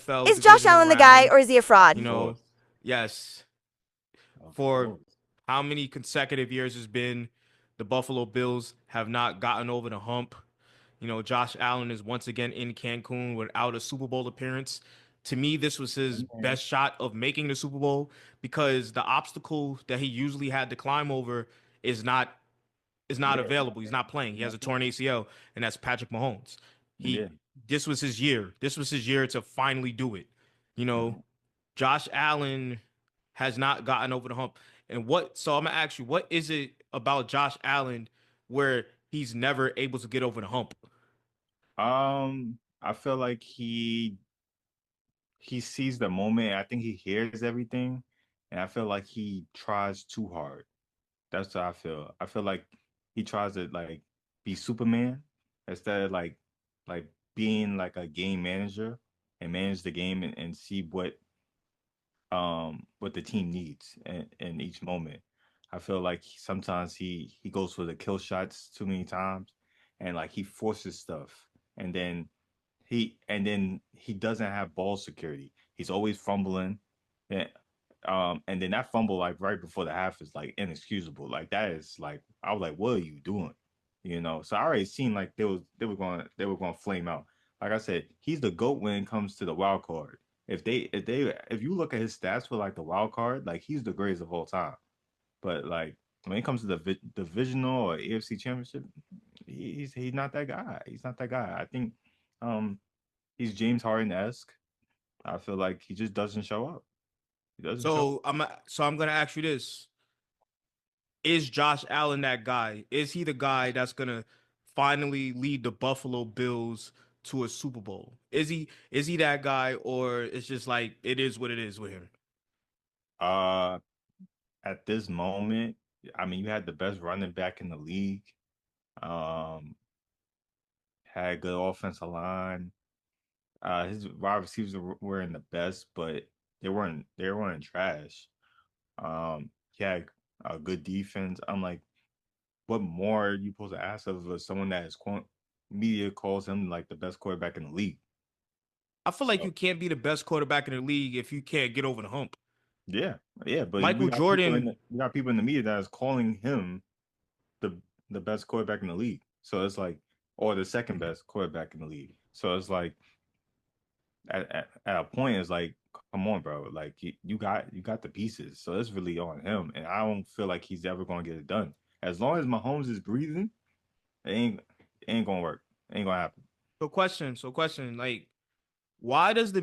NFL Is Josh divisional Allen the guy round. or is he a You fraud? Of know, course. yes, Of for course. how many consecutive years has been the Buffalo Bills have not gotten over the hump. You know, Josh Allen is once again in Cancun without a Super Bowl appearance. To me, this was his Man. best shot of making the Super Bowl because the obstacle that he usually had to climb over is not Yeah, it's not available. He's there. not playing. It's He has not a there. torn ACL, and that's Patrick Mahomes. Yeah. He This was his year. This was his year to finally do it. You know, Mhm. Josh Allen has not gotten over the hump. And what? So I'm gonna ask you, what is it about Josh Allen where he's never able to get over the hump? I feel like he sees the moment. I think he hears everything, and I feel like he tries too hard. That's what I feel. I feel like he tries to like be Superman instead of like being like a game manager and manage the game and see what the team needs in each moment. I feel like sometimes he goes for the kill shots too many times and like he forces stuff and then he doesn't have ball security. He's always fumbling. And and then that fumble like right before the half is like inexcusable. Like that is like I was like, what are you doing? You know, so I already seen like they were going to flame out. Like I said, he's the GOAT when it comes to the wild card. If you look at his stats for like the wild card, like he's the greatest of all time. But like when it comes to the divisional or AFC championship, he's not that guy. He's not that guy. I think um he's James Harden esque. I feel like he just doesn't show up. He doesn't show up. I'm gonna ask you this: is Josh Allen that guy? Is he the guy that's gonna finally lead the Buffalo Bills to a Super Bowl? Is he that guy, or it's just like it is what it is with him? Uh at this moment, I mean you had the best running back in the league. Um had good offensive line. His wide receivers weren't the best, but they weren't trash. He had a good defense. I'm like, what more are you supposed to ask of someone that is media calls him like the best quarterback in the league? I feel like So you can't be the best quarterback in the league if you can't get over the hump. yeah, yeah, but we Michael got people in Jordan, the media that is calling him the the best quarterback in the league. So it's like, or the second best quarterback in the league. So it's like at a point, it's like, come on, bro, like you got the pieces. So it's really on him, and I don't feel like he's ever gonna get it done. As long as Mahomes is breathing, it ain't gonna work. It ain't gonna happen. so question, like, why does the